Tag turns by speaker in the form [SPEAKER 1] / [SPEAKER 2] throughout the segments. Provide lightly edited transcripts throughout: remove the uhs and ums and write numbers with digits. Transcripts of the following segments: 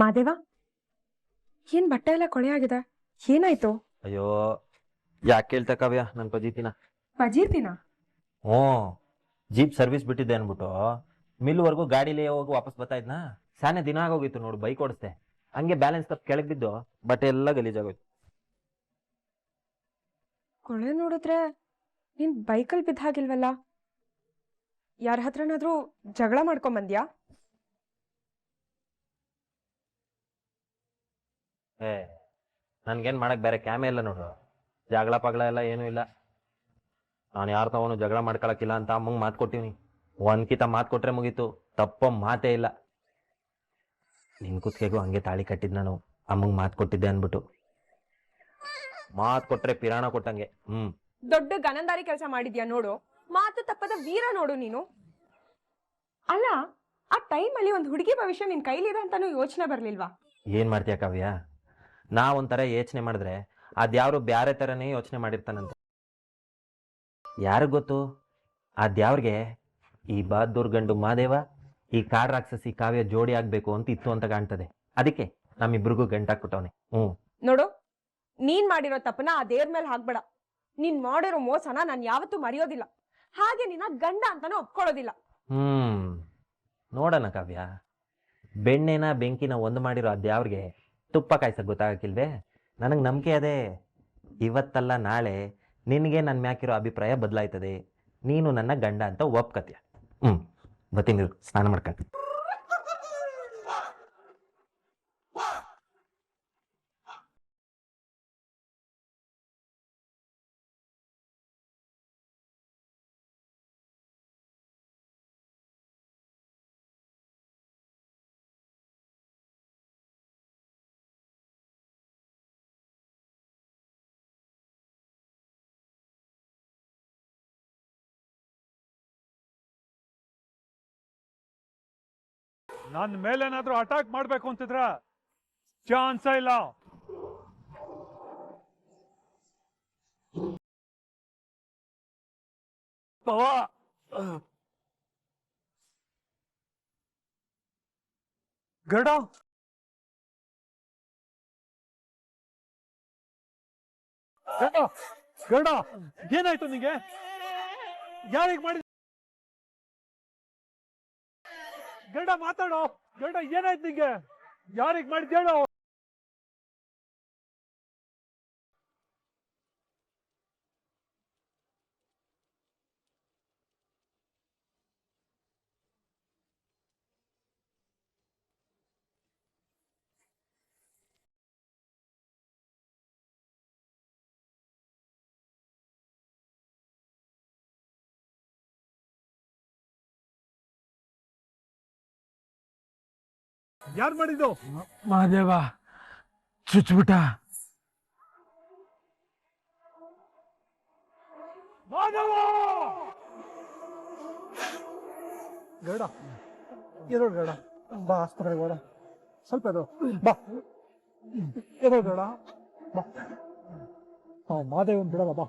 [SPEAKER 1] ಮಾದೇವ, ಏನ್ ಬಟ್ಟೆ ಎಲ್ಲ ಕೊಳೆ ಆಗಿದೆ, ಏನಾಯ್ತು?
[SPEAKER 2] ಅಯ್ಯೋ, ಯಾಕೆ ಕೇಳ್ತಾ ಕಾವ್ಯ? ನನ್ ಪಜೀತಿನ
[SPEAKER 1] ಪಜೀತಿನ?
[SPEAKER 2] ಹ್ಞೂ, ಜೀಪ್ ಸರ್ವಿಸ್ ಬಿಟ್ಟಿದ್ದೆ ಅನ್ಬಿಟ್ಟು ಮಿಲ್ವರೆಗೂ ಗಾಡಿಲಿ ಹೋಗಿ ವಾಪಸ್ ಬರ್ತಾ ಇದ್ನಾ. ಸಾನೆ ದಿನ ಆಗೋಗಿತ್ತು ನೋಡು, ಬೈಕ್ ಓಡಿಸ್ದೆ. ಹಂಗೆ ಬ್ಯಾಲೆನ್ಸ್ ತಪ್ಪು ಕೆಳಗೆ ಬಿದ್ದು ಬಟ್ಟೆ ಎಲ್ಲ ಗಲೀಜಾಗೋಯ್ತು.
[SPEAKER 1] ಕೊಳೆ ನೋಡಿದ್ರೆ ನೀನ್ ಬೈಕಲ್ ಬಿದ್ದ ಹಾಗಿಲ್ವಲ್ಲ? ಯಾರ ಹತ್ರನಾದ್ರೂ ಜಗಳ ಮಾಡ್ಕೊಂಬಂದ್ಯಾ?
[SPEAKER 2] ಏ, ನನ್ಗೇನ್ ಮಾಡಕ್ ಬೇರೆ ಕ್ಯಾಮೆ ಇಲ್ಲ ನೋಡು. ಜಗಳ ಪಗಳ ಎಲ್ಲ ಏನೂ ಇಲ್ಲ. ನಾನು ಯಾರ ತವನು ಜಗಳ ಮಾಡ್ಕೊಳಕಿಲ್ಲ ಅಂತ ಅಮ್ಮಂಗೆ ಮಾತು ಕೊಟ್ಟಿವ್ನಿ. ಒಂದ್ಕಿತ ಮಾತು ಕೊಟ್ರೆ ಮುಗೀತು, ತಪ್ಪ ಮಾತೇ ಇಲ್ಲ. ನಿನ್ ಕುತ್ತಿಗೆಗೂ ಹಂಗೆ ತಾಳಿ ಕಟ್ಟಿದ್ ನಾನು, ಅಮ್ಮಂಗೆ ಮಾತು ಕೊಟ್ಟಿದ್ದೆ ಅನ್ಬಿಟ್ಟು. ಮಾತು ಕೊಟ್ರೆ ಪಿರಾಣ ಕೊಟ್ಟಂಗೆ.
[SPEAKER 1] ದೊಡ್ಡ ಗನಂದಾರಿ ಕೆಲಸ ಮಾಡಿದ್ಯಾ ನೋಡು. ಮಾತು ತಪ್ಪದ ವೀರ ನೋಡು ನೀನು. ಅಲ್ಲ, ಆ ಟೈಮಲ್ಲಿ ಒಂದು ಹುಡುಗಿ ಭವಿಷ್ಯ ನಿನ್ ಕೈಲಿದೆ ಅಂತಾನು ಯೋಚನೆ ಬರ್ಲಿಲ್ವಾ?
[SPEAKER 2] ಏನ್ ಮಾಡ್ತೀಯ ಕಾವ್ಯ? ನಾವೊಂಥರ ಯೋಚನೆ ಮಾಡಿದ್ರೆ ಅದ್ಯಾವ್ರು ಬ್ಯಾರೆ ಥರನೇ ಯೋಚನೆ ಮಾಡಿರ್ತಾನಂತೆ. ಯಾರಿಗ್ ಗೊತ್ತು? ಅದ್ಯಾವ್ರಿಗೆ ಈ ಬಹದ್ದೂರ್ ಗಂಡು ಮಾದೇವ, ಈ ಕಾಡ್ ರಾಕ್ಷಸಿ ಕಾವ್ಯ ಜೋಡಿ ಆಗ್ಬೇಕು ಅಂತ ಇತ್ತು ಅಂತ ಕಾಣ್ತದೆ. ಅದಕ್ಕೆ ನಮ್ಮಿಬ್ರಿಗೂ ಗಂಟಾಕ್ಬಿಟ್ಟವನೆ.
[SPEAKER 1] ನೋಡು, ನೀನ್ ಮಾಡಿರೋ ತಪ್ಪನ ಆ ದೇವ್ರ ಮೇಲೆ ಹಾಕ್ಬೇಡ. ನೀನ್ ಮಾಡಿರೋ ಮೋಸನ ನಾನು ಯಾವತ್ತೂ ಮರೆಯೋದಿಲ್ಲ. ಹಾಗೆ ನಿನ್ನ ಗಂಡ ಅಂತಾನು ಒಪ್ಕೊಳ್ಳೋದಿಲ್ಲ.
[SPEAKER 2] ನೋಡೋಣ ಕಾವ್ಯ, ಬೆಣ್ಣೆನ ಬೆಂಕಿನ ಒಂದು ಮಾಡಿರೋ ಅದ್ಯಾವ್ರಿಗೆ ತುಪ್ಪ ಕಾಯ್ಸಕ್ ಗೊತ್ತಾಗಕ್ಕಿಲ್ವೇ? ನನಗೆ ನಂಬಿಕೆ ಅದೇ, ಇವತ್ತಲ್ಲ ನಾಳೆ ನಿನಗೆ ನನ್ನ ಮ್ಯಾಕಿರೋ ಅಭಿಪ್ರಾಯ ಬದಲಾಯ್ತದೆ. ನೀನು ನನ್ನ ಗಂಡ ಅಂತ ಒಪ್ಕತ್ಯ. ಬತ್ತೀನಿ, ಸ್ನಾನ ಮಾಡ್ಕೊಂಡು.
[SPEAKER 3] ನನ್ನ ಮೇಲೇನಾದ್ರೂ ಅಟ್ಯಾಕ್ ಮಾಡ್ಬೇಕು ಅಂತಿದ್ರ ಚಾನ್ಸ ಇಲ್ಲ. ಗಡ ಗಡ ಏನಾಯ್ತು ನಿಂಗೆ? ಯಾರಿಗೆ ಮಾಡಿ? ಗಡ ಮಾತಾಡೋ. ಗಡ ಏನಾಯ್ತು ನಿಂಗೆ? ಯಾರಿಗೆ ಮಾಡಿದ್ ಹೇಳೋ. ಯಾರು ಮಾಡಿದ್ದು?
[SPEAKER 4] ಮಹಾದೇವ ಚುಚ್ಬಿಟ್ಟ.
[SPEAKER 3] ಗಡ ಎದೋ ಗಡ ಬಾ, ಆಸ್ಪತ್ರೆಗೆ ಹೋಡ. ಸ್ವಲ್ಪ ಎದೋ ಬಾ, ಎದೋ ಗಡ ಬಾ. ಮಾದೇವನ್ ಬಿಡಲ್ಲ ಬಾ.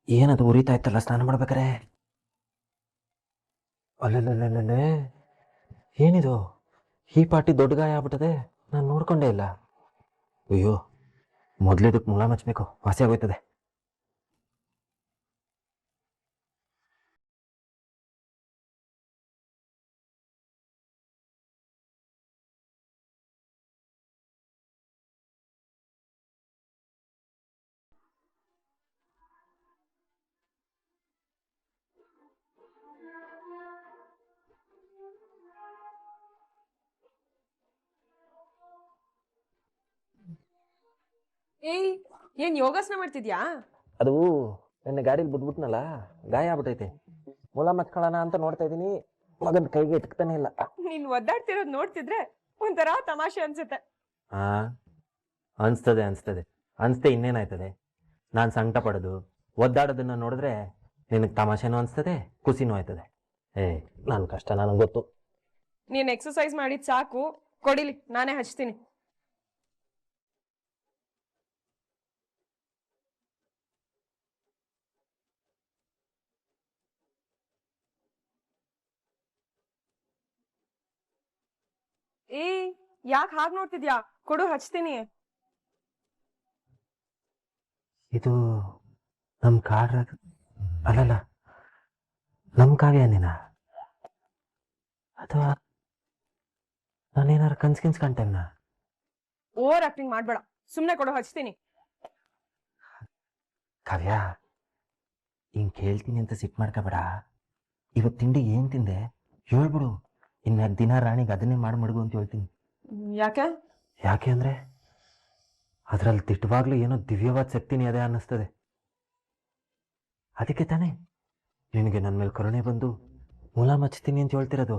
[SPEAKER 2] ಏನದು ಉರಿತಾ ಇತ್ತಲ್ಲ ಸ್ನಾನ ಮಾಡ್ಬೇಕಾರೆ? ಅಲ್ಲೇ ಏನಿದು? ಈ ಪಾಟಿ ದೊಡ್ಡ ಗಾಯ ಆಗ್ಬಿಟ್ಟದೆ, ನಾನು ನೋಡ್ಕೊಂಡೇ ಇಲ್ಲ. ಅಯ್ಯೋ, ಮೊದ್ಲಿದಕ್ಕೆ ಮುಲಾಮ್ ಹಚ್ಬೇಕು, ವಾಸಿ ಆಗೋಯ್ತದೆ.
[SPEAKER 1] ಏಯ್, ಏನ್ ಯೋಗಾಸನ ಮಾಡ್ತಿದ್ಯಾ?
[SPEAKER 2] ಅದು ನಿನ್ನೆ ಗಾಡೀಲಿ ಬಿದ್ಬಿಟ್ನಲ್ಲ, ಗಾಯ ಆಗ್ಬಿಟ್ಟೈತೆ. ಮುಲಾಮ್ ಹಚ್ಕೊಳ್ಳೋಣ ಅಂತ ನೋಡ್ತಾ ಇದ್ದೀನಿ, ಮಗನ ಕೈಗೆ ಇಟ್ತಾನೆ ಇಲ್ಲ.
[SPEAKER 1] ನೀನ್ ಒದ್ದಾಡ್ತಿರೋದ್ ನೋಡ್ತಿದ್ರೆ ಒಂಥರ ತಮಾಷೆ ಅನ್ಸುತ್ತೆ.
[SPEAKER 2] ಹಾ, ಅನ್ಸ್ತದೆ ಅನ್ಸ್ತೆ ಇನ್ನೇನಾಯ್ತದೆ. ನಾನು ಸಂಕಟ ಪಡೋದು ಒದ್ದಾಡೋದನ್ನ ನೋಡಿದ್ರೆ ನಿನಗೆ ತಮಾಷೆನೂ ಅನ್ಸ್ತದೆ, ಖುಷಿನೂ ಆಯ್ತದೆ. ನನ್ನ ಕಷ್ಟ ನನಗೆ ಗೊತ್ತು.
[SPEAKER 1] ನೀನ್ ಎಕ್ಸರ್ಸೈಸ್ ಮಾಡಿದ್ ಸಾಕು, ಕೊಡಿಲಿ ನಾನೇ ಹಚ್ತೀನಿ. ಯಾಕೆ ಹಾಗೆ ನೋಡ್ತಿದ್ಯಾ? ಕೊಡು, ಹಚ್ತೀನಿ.
[SPEAKER 2] ಇದು ನಮ್ಮ ಕಾರ್ ಅಲ್ಲಲ್ಲ, ನಮ್ಮ ಕಾವ್ಯನೇನ ಅಥವಾ ನಾನೇನಾರು ಕನ್ಸ್ ಕಾಣ್ತೇನ?
[SPEAKER 1] ಓವರ್ ಆಕ್ಟಿಂಗ್ ಮಾಡ್ಬೇಡ, ಸುಮ್ನೆ ಕೊಡು, ಹಚ್ತೀನಿ.
[SPEAKER 2] ಕಾವ್ಯ, ಹಿಂಗ್ ಕೇಳ್ತೀನಿ ಅಂತ ಸಿಟ್ ಮಾಡ್ಕೋಬೇಡ. ಇವತ್ತು ತಿಂಡಿ ಏನ್ ತಿಂದೆ ಹೇಳ್ಬಿಡು. ಇನ್ನ ದಿನ ರಾಣಿಗೆ ಅದನ್ನೇ ಮಾಡಿ ಮಡಗು ಅಂತ ಹೇಳ್ತೀನಿ. ಯಾಕೆ ಅಂದ್ರೆ ಅದ್ರಲ್ಲಿ ತಿಟ್ಟವಾಗ್ಲೂ ಏನೋ ದಿವ್ಯವಾದ ಶಕ್ತಿನಿ ಅದೇ ಅನ್ನಿಸ್ತದೆ. ಅದಕ್ಕೆ ತಾನೇ ನಿನಗೆ ನನ್ನ ಮೇಲೆ ಕರುಣೆ ಬಂದು ಮುಲಾಮ್ ಹಚ್ತೀನಿ ಅಂತ ಹೇಳ್ತಿರೋದು.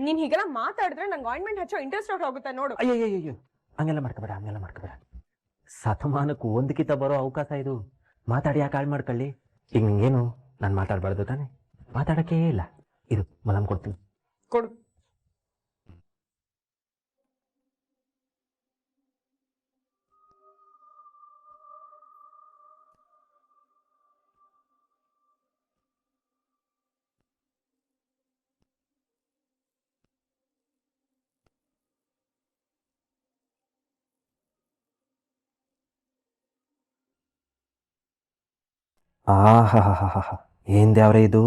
[SPEAKER 1] ನೀನ್ ಹೀಗೆಲ್ಲ ಮಾತಾಡಿದ್ರೆ ನಂಗೆ ಆಯಿಂಟ್ಮೆಂಟ್ ಹಚ್ಚೋ ಇಂಟ್ರೆಸ್ಟ್ ಔಟ್ ಹೋಗುತ್ತೆ ನೋಡು.
[SPEAKER 2] ಅಯ್ಯಯ್ಯೋ, ಹಂಗೆಲ್ಲ ಮಾಡ್ಕೋಬೇಡ. ಶತಮಾನಕ್ಕೂ ಒಂದಕ್ಕಿಂತ ಬರೋ ಅವಕಾಶ ಇದು. ಮಾತಾಡಿ ಯಾಕೆ ಹಾಳು ಮಾಡ್ಕೊಳ್ಳಿ. ಈಗ ನಿಂಗೇನು ನಾನು ಮಾತಾಡಬಾರ್ದು ತಾನೆ? ಮಾತಾಡೋಕ್ಕೇ ಇಲ್ಲ. ಇದು ಮುಲಾಮ್ ಕೊಡ್ತೀನಿ,
[SPEAKER 1] ಕೊಡು.
[SPEAKER 2] ಆಹಾ, ಏನ್ ದೇವ್ರೆ ಇದು!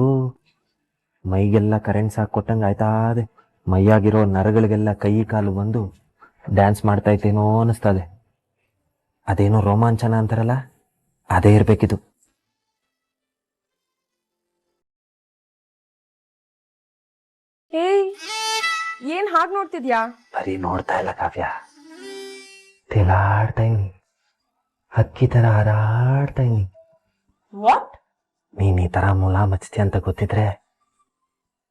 [SPEAKER 2] ಮೈಗೆಲ್ಲ ಕರೆಂಟ್ ಸಾಕು ಕೊಟ್ಟಂಗೆ ಆಯ್ತಾ ಇದೆ. ಮೈಯಾಗಿರೋ ನರಗಳಿಗೆಲ್ಲ ಕೈ ಕಾಲು ಬಂದು ಡ್ಯಾನ್ಸ್ ಮಾಡ್ತಾ ಇತ್ತೇನೋ ಅನಿಸ್ತದೆ. ಅದೇನೋ ರೋಮಾಂಚನ ಅಂತಾರಲ್ಲ, ಅದೇ ಇರ್ಬೇಕಿದು.
[SPEAKER 1] ಏನ್ ಹಾಗೆ ನೋಡ್ತಿದ್ಯಾ?
[SPEAKER 2] ಬರೀ ನೋಡ್ತಾ ಇಲ್ಲ ಕಾವ್ಯ, ತೇಲಾಡ್ತಾ ಇವ್ನಿ, ಹಕ್ಕಿ ತರ ಹಾರಾಡ್ತಾ ಇವ್ನಿ.
[SPEAKER 1] ವಾಟ್?
[SPEAKER 2] ನೀನ್ ಈ ತರ ಮುಲಾಮ್ ಹಚ್ತಿ ಅಂತ ಗೊತ್ತಿದ್ರೆ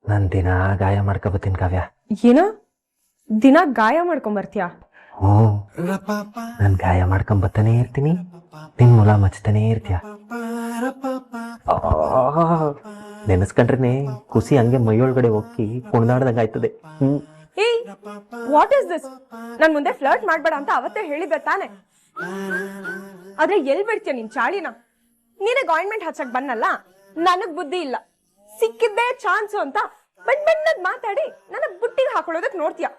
[SPEAKER 2] ನಾನ್ ದಿನ ಗಾಯ ಮಾಡ್ಕೊಬತ್ತೀನಿ ಕಾವ್ಯ.
[SPEAKER 1] ಏನ? ದಿನ ಗಾಯ ಮಾಡ್ಕೊಂಬರ್ತೀಯ?
[SPEAKER 2] ಹ್ಞೂ, ನಾನ್ ಗಾಯ ಮಾಡ್ಕೊಂಬತ್ತಾನೇ ಇರ್ತೀನಿ, ನಿನ್ ಮುಲಾಮ್ ಹಚ್ತಾನೇ ಇರ್ತೀಯ. ನೆನೆಸ್ಕೊಂಡ್ರೆ ಖುಷಿ ಹಂಗೆ ಮೈಯೊಳಗಡೆ ಹೋಗಿ ಕುಣಿದಾಡ್ದಂಗ ಆಯ್ತದೆ.
[SPEAKER 1] What is this? ನನ್ ಮುಂದೆ ಫ್ಲರ್ಟ್ ಮಾಡ್ಬೇಡ ಅಂತ ಅವತ್ತೇ ಹೇಳಿದ್ದೆ ತಾನೆ. ಆದ್ರೆ ಎಲ್ ಬಿಡ್ತೀಯ ನಿನ್ ಚಾಳಿನ? ನೀನೇ ಗಾಯಿಂಟ್ಮೆಂಟ್ ಹಚ್ಚಕ್ ಬನ್ನಲ್ಲ, ನನಗ್ ಬುದ್ಧಿ ಇಲ್ಲ. ಸಿಕ್ಕಿದ್ದೇ ಚಾನ್ಸು ಅಂತ ಬಣ್ಣದ್ ಮಾತಾಡಿ ನನಗ್ ಬುಟ್ಟಿಗೆ ಹಾಕೊಳ್ಳೋದಕ್ ನೋಡ್ತೀಯ.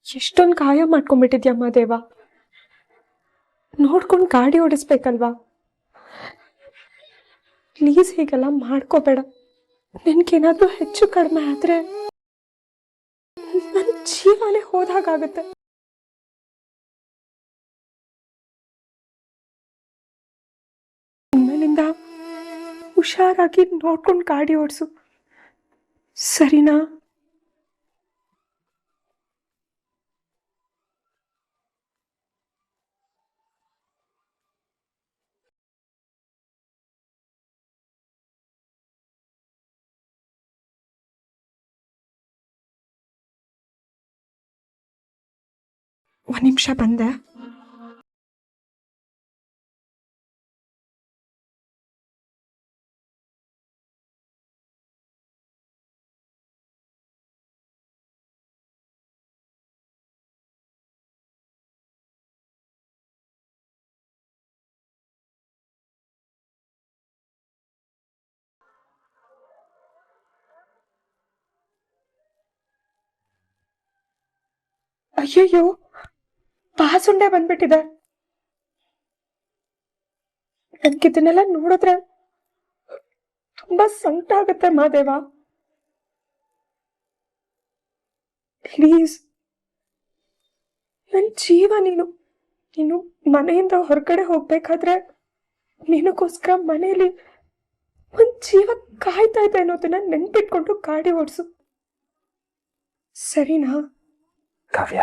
[SPEAKER 1] ಎಷ್ಟೊಂದು ಗಾಯ ಮಾಡ್ಕೊಂಡ್ಬಿಟ್ಟಿದ್ಯಮ್ಮ ದೇವ. ನೋಡ್ಕೊಂಡು ಗಾಡಿ ಓಡಿಸ್ಬೇಕಲ್ವಾ? ಪ್ಲೀಸ್ ಹೀಗೆಲ್ಲ ಮಾಡ್ಕೋಬೇಡ. ನಿನ್ಗೇನಾದ್ರೂ ಹೆಚ್ಚು ಕಡಿಮೆ ಆದ್ರೆ ನನ್ನ ಜೀವನೇ ಹೋದಾಗುತ್ತೆ. ಇನ್ಮೇಲಿಂದ ಹುಷಾರಾಗಿ ನೋಡ್ಕೊಂಡು ಗಾಡಿ ಓಡಿಸು, ಸರಿನಾ? ಒಂದ್ ನಿಮಿಷ ಬಂದೆ. ಅಯ್ಯಯ್ಯೋ, ಬಾಸುಂಡೆ ಬಂದ್ಬಿಟ್ಟಿದೆ. ನನ್ಗಿದನ್ನೆಲ್ಲ ನೋಡಿದ್ರೆ ತುಂಬಾ ಸಂಕಟ ಆಗುತ್ತೆ ಮಾದೇವ. ಪ್ಲೀಸ್ ನನ್ನ ಜೀವ ನೀನು. ನೀನು ಮನೆಯಿಂದ ಹೊರಗಡೆ ಹೋಗ್ಬೇಕಾದ್ರೆ ನಿನಗೋಸ್ಕರ ಮನೇಲಿ ಒಂದ್ ಜೀವ ಕಾಯ್ತಾ ಇದೆ ಅನ್ನೋದನ್ನ ನೆನ್ಪಿಟ್ಕೊಂಡು ಗಾಡಿ ಓಡಿಸು, ಸರಿನಾ?
[SPEAKER 2] ಕಾವ್ಯ,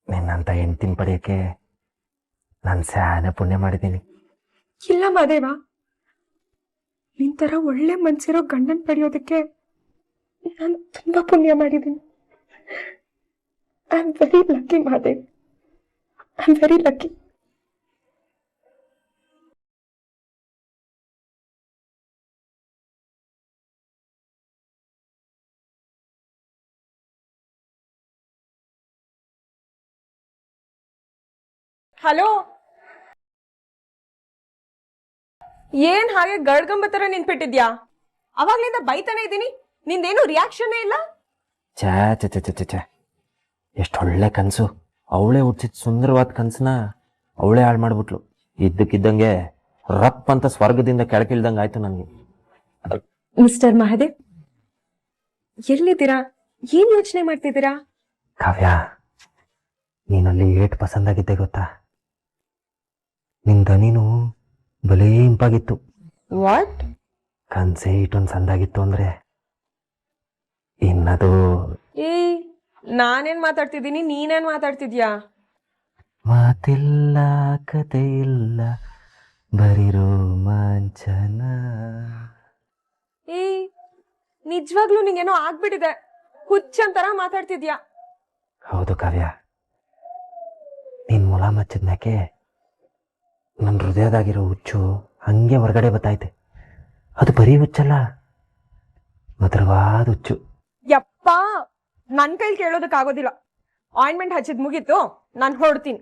[SPEAKER 2] ನಿನ್ನಂತ ಹೆಂಡ್ತಿನ ಪಡೆಯಕ್ಕೆ ನಾನು ಸ್ಯಾನೆ ಪುಣ್ಯ ಮಾಡಿದ್ದೀನಿ.
[SPEAKER 1] ಇಲ್ಲ ಮಾದೇವ, ನಿಂತರ ಒಳ್ಳೆ ಮನ್ಸಿರೋ ಗಂಡನ್ ಪಡೆಯೋದಕ್ಕೆ ನಾನು ತುಂಬಾ ಪುಣ್ಯ ಮಾಡಿದ್ದೀನಿ. I am very lucky Madev, I am very lucky. Hello, ಏನ್ ಹಾಗೆ ಗಡ್ಗಂಬ ತರ ನಿಂತ್ಬಿಟ್ಟಿದ್ಯಾ? ಅವಾಗ್ಲಿಂದ ಬೈತಾನೆ ಇದ್ದೀನಿ, ನಿಂದೇನು ರಿಯಾಕ್ಷನ್ನೇ ಇಲ್ಲ.
[SPEAKER 2] ಛೇ ಛೇ ಛೇ ಛೇ ಛೇ, ಎಷ್ಟು ಒಳ್ಳೆ ಕನಸು. ಅವಳೇ ಹುಟ್ಟಿಸಿದ ಸುಂದರವಾದ ಕನಸನ್ನ ಅವಳೇ ಹಾಳು ಮಾಡ್ಬಿಟ್ಲು. ಇದ್ದಕ್ಕಿದ್ದಂಗೆ ರಪ್ ಅಂತ ಸ್ವರ್ಗದಿಂದ ಕೆಳಗಿಳ್ದಂಗೆ ಆಯ್ತು ನನಗೆ.
[SPEAKER 1] ಮಿಸ್ಟರ್ ಮಹದೇವ್, ಎಲ್ಲಿದ್ದೀರಾ? ಏನ್ ಯೋಚನೆ ಮಾಡ್ತಿದ್ದೀರಾ?
[SPEAKER 2] ಕಾವ್ಯ, ನೀನಲ್ಲಿ ಏಟ್ ಪಸಂದಾಗಿದ್ದೆ ಗೊತ್ತಾ? ನಿನ್ ದನಿನು ಬಲೇ ಇಂಪಾಗಿತ್ತು.
[SPEAKER 1] ವಾಟ್?
[SPEAKER 2] ಕನ್ಸೇ ಇಟ್ಟೊಂದು ಸಂದಾಗಿತ್ತು ಅಂದ್ರೆ ಇನ್ನದು.
[SPEAKER 1] ಏ, ನಾನೇನ್ ಮಾತಾಡ್ತಿದ್ದೀನಿ, ನೀನೇನ್ ಮಾತಾಡ್ತಿದ್ಯಾ?
[SPEAKER 2] ಮಾತಿಲ್ಲ, ಕತೆ ಇಲ್ಲ, ಬರೀ ರೋಮಾಂಚನ.
[SPEAKER 1] ಏ, ನಿಜವಾಗ್ಲೂ ನಿಂಗೇನೋ ಆಗ್ಬಿಟ್ಟಿದೆ, ಹುಚ್ಚಂತರ ಮಾತಾಡ್ತಿದ್ಯಾ.
[SPEAKER 2] ಹೌದು ಕಾವ್ಯ, ನಿನ್ ಮುಲ ಮಚ್ಚಿದ್ಮ್ಯಾಕೆ ನನ್ನ ಹೃದಯದಾಗಿರೋ ಹುಚ್ಚು ಹಂಗೆ ಹೊರಗಡೆ ಬತ್ತೈತೆ. ಅದು ಬರೀ ಹುಚ್ಚಲ್ಲ, ಮಧುರವಾದ ಹುಚ್ಚು.
[SPEAKER 1] ಯಪ್ಪ, ನನ್ ಕೈಲಿ ಕೇಳೋದಕ್ಕಾಗೋದಿಲ್ಲ. ಆಯಿಂಟ್ಮೆಂಟ್ ಹಚ್ಚಿದ್ ಮುಗೀತು, ನಾನು ಹೊರಡ್ತೀನಿ.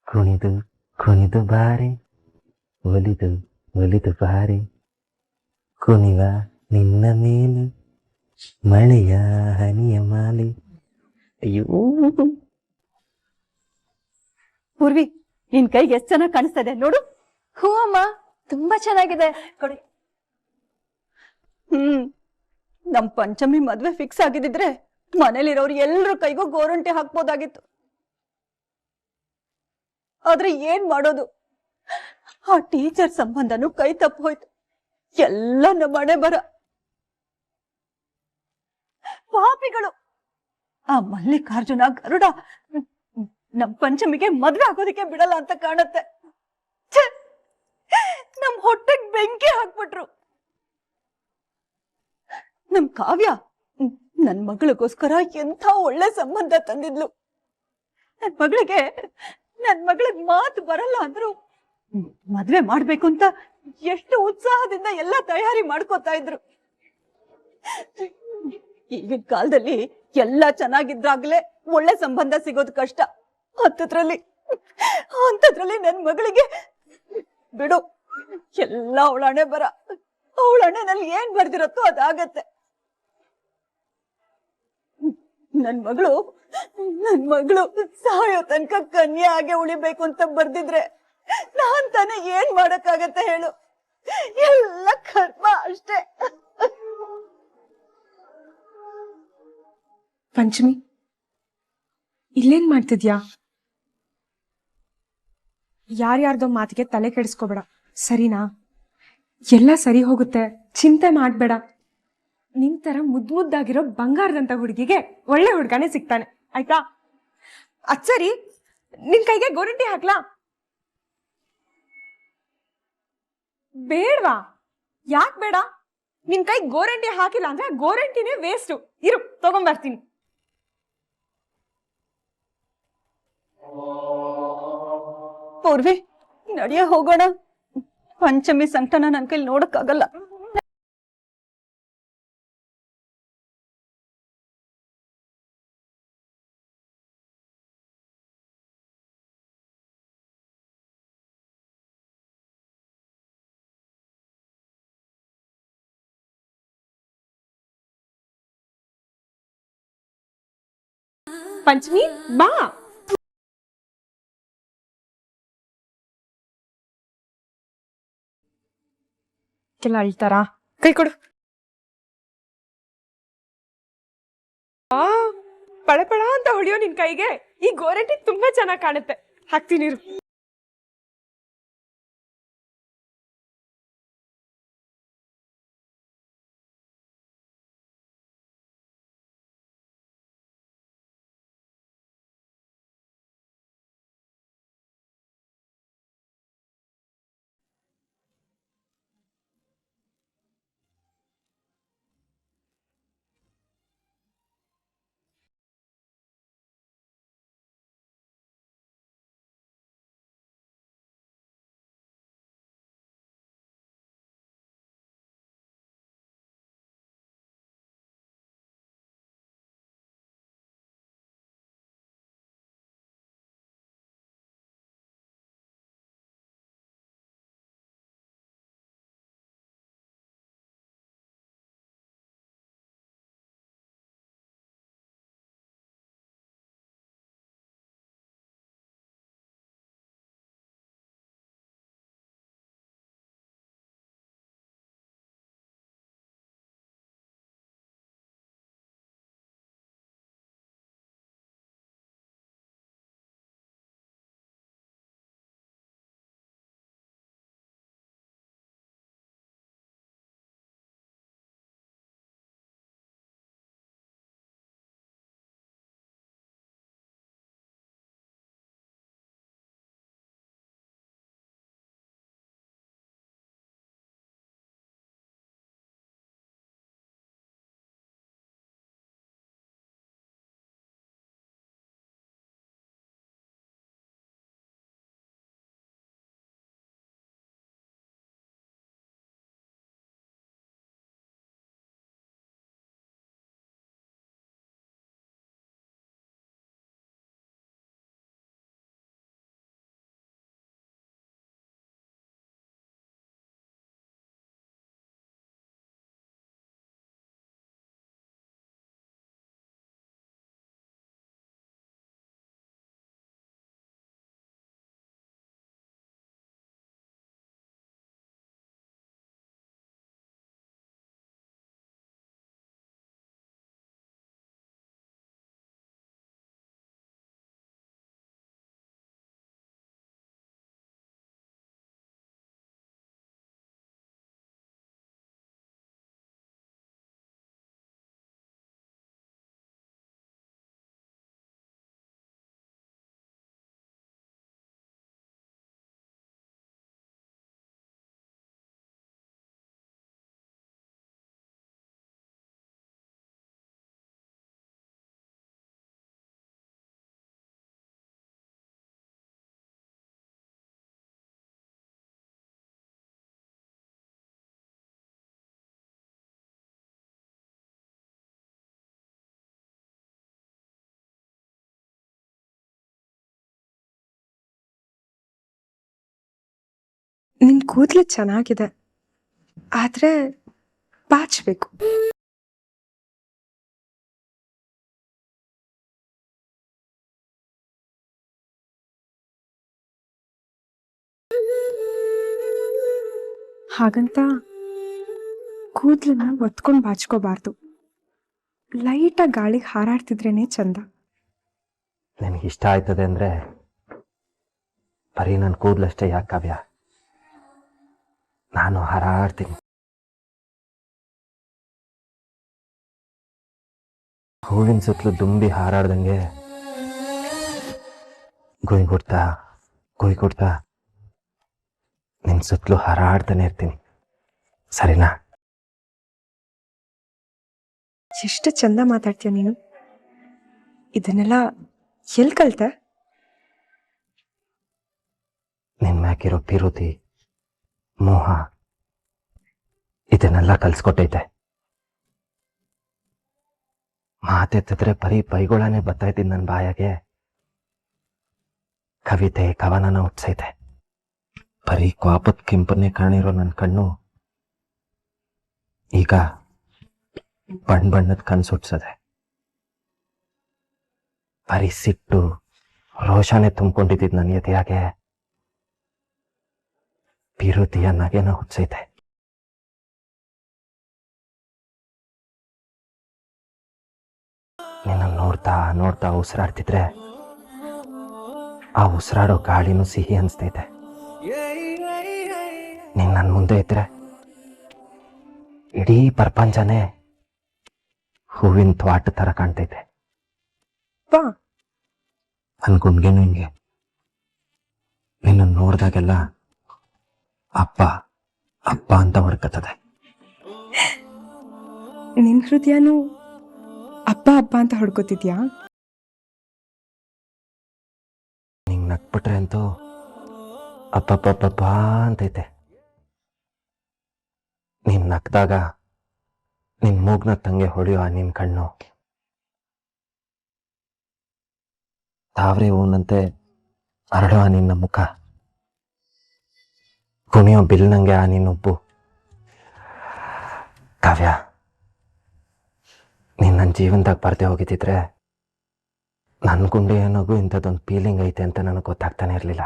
[SPEAKER 2] ಕುಣಿದು ಕುಣಿದು ಬಾರಿ, ಒಲಿದು ಒಲಿದು ಬಾರಿ, ಕುಣಿವ ನಿನ್ನ ಮೇಲೆ ಮಳೆಯ ಹನಿಯ ಮಾಲಿ. ಅಯ್ಯೋ
[SPEAKER 5] ಪೂರ್ವಿ, ನಿನ್ ಕೈಗೆ ಎಷ್ಟ್ ಚೆನ್ನಾಗಿ ಕಾಣಿಸ್ತದೆ ನೋಡು.
[SPEAKER 6] ಹೂ ಅಮ್ಮ, ತುಂಬಾ ಚೆನ್ನಾಗಿದೆ.
[SPEAKER 5] ಕೊಡಿ. ನಮ್ ಪಂಚಮಿ ಮದ್ವೆ ಫಿಕ್ಸ್ ಆಗಿದ್ರೆ ಮನೇಲಿರೋರು ಎಲ್ರ ಕೈಗೂ ಗೋರಂಟಿ ಹಾಕ್ಬೋದಾಗಿತ್ತು. ಆದ್ರೆ ಏನ್ ಮಾಡೋದು, ಆ ಟೀಚರ್ ಸಂಬಂಧನೂ ಕೈ ತಪ್ಪು ಹೋಯ್ತು. ಎಲ್ಲ ನಮ್ಮ ಮನೆ ಬರ ಪಾಪಿಗಳು. ಆ ಮಲ್ಲಿಕಾರ್ಜುನ ಗರುಡ ನಮ್ ಪಂಚಮಿಗೆ ಮದ್ವೆ ಆಗೋದಿಕ್ಕೆ ಬಿಡಲ್ಲ ಅಂತ ಕಾಣುತ್ತೆ. ಛೆ! ನಮ್ ಹೊಟ್ಟೆಗ್ ಬೆಂಕಿ ಹಾಕ್ಬಿಟ್ರು. ನಮ್ ಕಾವ್ಯ ನನ್ ಮಗಳಿಗೋಸ್ಕರ ಎಂಥ ಒಳ್ಳೆ ಸಂಬಂಧ ತಂದಿದ್ಲು. ನನ್ ಮಗಳಿಗೆ ಮಾತು ಬರಲ್ಲ ಅಂದ್ರು ಮದ್ವೆ ಮಾಡ್ಬೇಕು ಅಂತ ಎಷ್ಟು ಉತ್ಸಾಹದಿಂದ ಎಲ್ಲ ತಯಾರಿ ಮಾಡ್ಕೋತಾ ಇದ್ರು. ಈಗಿನ ಕಾಲದಲ್ಲಿ ಎಲ್ಲ ಚೆನ್ನಾಗಿದ್ರಾಗ್ಲೇ ಒಳ್ಳೆ ಸಂಬಂಧ ಸಿಗೋದು ಕಷ್ಟ. ಅಂತದ್ರಲ್ಲಿ ನನ್ ಮಗಳಿಗೆ ಬಿಡು, ಎಲ್ಲ ಅವಳಣೆ ಬರ. ಅವಳಣೆನಲ್ಲಿ ಏನ್ ಬರ್ದಿರತ್ತೋ ಅದಾಗತ್ತೆ. ನನ್ ಮಗಳು ಸಾಯೋ ತನಕ ಕನ್ಯೆ ಹಾಗೆ ಉಳಿಬೇಕು ಅಂತ ಬರ್ದಿದ್ರೆ ನಾನ್ ತಾನೇ ಏನ್ ಮಾಡಕ್ಕಾಗತ್ತೆ ಹೇಳು? ಎಲ್ಲ ಕರ್ಮ ಅಷ್ಟೇ.
[SPEAKER 1] ಪಂಚಮಿ, ಇಲ್ಲೇನ್ ಮಾಡ್ತಿದ್ಯಾ? ಯಾರ್ಯಾರ್ದೋ ಮಾತಿಗೆ ತಲೆ ಕೆಡಿಸ್ಕೋಬೇಡ, ಸರಿನಾ? ಎಲ್ಲ ಸರಿ ಹೋಗುತ್ತೆ, ಚಿಂತೆ ಮಾಡ್ಬೇಡ. ನಿನ್ ತರ ಮುದ್ದಾಗಿರೋ ಬಂಗಾರದಂತ ಹುಡುಗಿಗೆ ಒಳ್ಳೆ ಹುಡುಗನೇ ಸಿಗ್ತಾನೆ, ಆಯ್ತಾ? ಅದ್ ಸರಿ, ನಿನ್ ಕೈಗೆ ಗೋರಂಟಿ ಹಾಕ್ಲಾ? ಬೇಡ್ವಾ? ಯಾಕೆ ಬೇಡ? ನಿನ್ ಕೈ ಗೋರಂಟಿ ಹಾಕಿಲ್ಲ ಅಂದ್ರೆ ಗೋರಂಟಿನೇ ವೇಸ್ಟು. ಇರು, ತಗೊಂಬರ್ತೀನಿ.
[SPEAKER 5] ಪೂರ್ವಿ, ನಡಿಯ ಹೋಗೋಣ. ಪಂಚಮಿ ಸಂಕಟನ ನನ್ ಕೈಲಿ ನೋಡಕ್ಕಾಗಲ್ಲ.
[SPEAKER 1] ಪಂಚಮಿ, ಬಾ. ಕೆಲ ಅಳ್ತಾರಾ? ಕೈ ಕೊಡು. ಆ ಪಳ ಅಂತ ಹೊಳಿಯೋ ನಿನ್ ಕೈಗೆ ಈ ಗೋರಂಟಿ ತುಂಬಾ ಚೆನ್ನಾಗಿ ಕಾಣುತ್ತೆ. ಹಾಕ್ತೀನಿ ಇರು. ನಿನ್ ಕೂದಲು ಚೆನ್ನಾಗಿದೆ, ಆದ್ರೆ ಬಾಚ್ಬೇಕು. ಹಾಗಂತ ಕೂದಲನ್ನ ಒತ್ಕೊಂಡು ಬಾಚ್ಕೋಬಾರ್ದು. ಲೈಟಾಗಿ ಗಾಳಿಗೆ ಹಾರಾಡ್ತಿದ್ರೇನೆ ಚಂದ.
[SPEAKER 2] ನಿನಗೆ ಇಷ್ಟ ಆಯ್ತದೆ ಅಂದ್ರೆ ಬರೀ ನನ್ನ ಕೂದಲಷ್ಟೇ ಯಾಕೆ ಕಾವ್ಯ, ನಾನು ಹಾರಾಡ್ತೀನಿ. ಹೂವಿನ ಸುತ್ತಲೂ ದುಂಬಿ ಹಾರಾಡ್ದಂಗೆ ಗುಯ್ಗುಡ್ತಾ ನಿನ್ನ ಸುತ್ತಲೂ ಹಾರಾಡ್ತಾನೆ ಇರ್ತೀನಿ, ಸರಿನಾ?
[SPEAKER 1] ಎಷ್ಟು ಚಂದ ಮಾತಾಡ್ತೀಯ ನೀನು. ಇದನ್ನೆಲ್ಲ ಎಲ್ಲಿ ಕಲ್ತೆ?
[SPEAKER 2] ನಿನ್ನ ಮ್ಯಾಕಿರೋ ಪಿರುತಿ, ಮೋಹ ಇದನ್ನೆಲ್ಲ ಕಲ್ಸ್ಕೊಟ್ಟೈತೆ. ಮಾತೆತ್ತಿದ್ರೆ ಬರೀ ಬೈಗೊಳನೆ ಬತ್ತೈತಿದ್ ನನ್ನ ಬಾಯಾಗೆ. ಕವಿತೆ ಕವನನ ಹುಟ್ಸೈತೆ. ಬರೀ ಕ್ವಾಪದ ಕೆಂಪನ್ನೇ ಕಾಣಿರೋ ನನ್ನ ಕಣ್ಣು ಈಗ ಬಣ್ಣದ ಕನ್ಸು ಹುಟ್ಸದೆ. ಬರೀ ಸಿಟ್ಟು ರೋಷಾನೆ ತುಂಬಿಕೊಂಡಿದ್ದಿದ್ ನನ್ನ ಎದೆಯಾಗೆ ಪಿರುತಿಯ ನಗೆನ ಹುಟ್ಸೈತೆ. ನೋಡ್ತಾ ನೋಡ್ತಾ ಉಸಿರಾಡ್ತಿದ್ರೆ ಆ ಉಸಿರಾಡೋ ಗಾಳಿನೂ ಸಿಹಿ ಅನಿಸ್ತೈತೆ. ನೀನ್ ನನ್ನ ಮುಂದೆ ಇದ್ರೆ ಇಡೀ ಪ್ರಪಂಚನೇ ಹೂವಿನ ತ್ವಾಟ ತರ ಕಾಣ್ತೈತೆ.
[SPEAKER 1] ಬಾ.
[SPEAKER 2] ನನ್ ಗುಂಡ್ಗೆನು ಹಿಂಗೆ ನಿನ್ನ ನೋಡ್ದಾಗೆಲ್ಲ ಅಪ್ಪ ಅಪ್ಪ ಅಂತ ಹೊಡ್ಕತ್ತದೆ.
[SPEAKER 1] ನಿನ್ ಹೃದಯನು ಅಪ್ಪ ಅಪ್ಪ ಅಂತ ಹೊಡ್ಕೋತಿದ್ಯಾ?
[SPEAKER 2] ನಿಂಗೆ ನಕ್ಬಿಟ್ರೆ ಅಂತೂ ಅಪ್ಪಪ್ಪಪ್ಪ ಅಂತೈತೆ. ನೀನ್ ನಕ್ದಾಗ ನಿನ್ ಮೂಗ್ನ ತಂಗೆ ಹೊಡೆಯೋ ನಿನ್ ಕಣ್ಣು ತಾವ್ರೆ ಹೂನಂತೆ ಹರಡುವ ನಿನ್ನ ಮುಖ, ಕುಣಿಯೋ ಬಿಲ್ನಂಗೆ ಆ ನಿನ್ನುಬ್ಬು. ಕಾವ್ಯ, ನೀನ್ ನನ್ನ ಜೀವನದಾಗ ಬರ್ದೆ ಹೋಗಿದ್ದಿದ್ರೆ ನನ್ನ ಗುಂಡೆ ಏನಾಗೂ ಇಂಥದ್ದೊಂದು ಫೀಲಿಂಗ್ ಐತೆ ಅಂತ ನನಗೆ ಗೊತ್ತಾಗ್ತಾನೆ ಇರಲಿಲ್ಲ.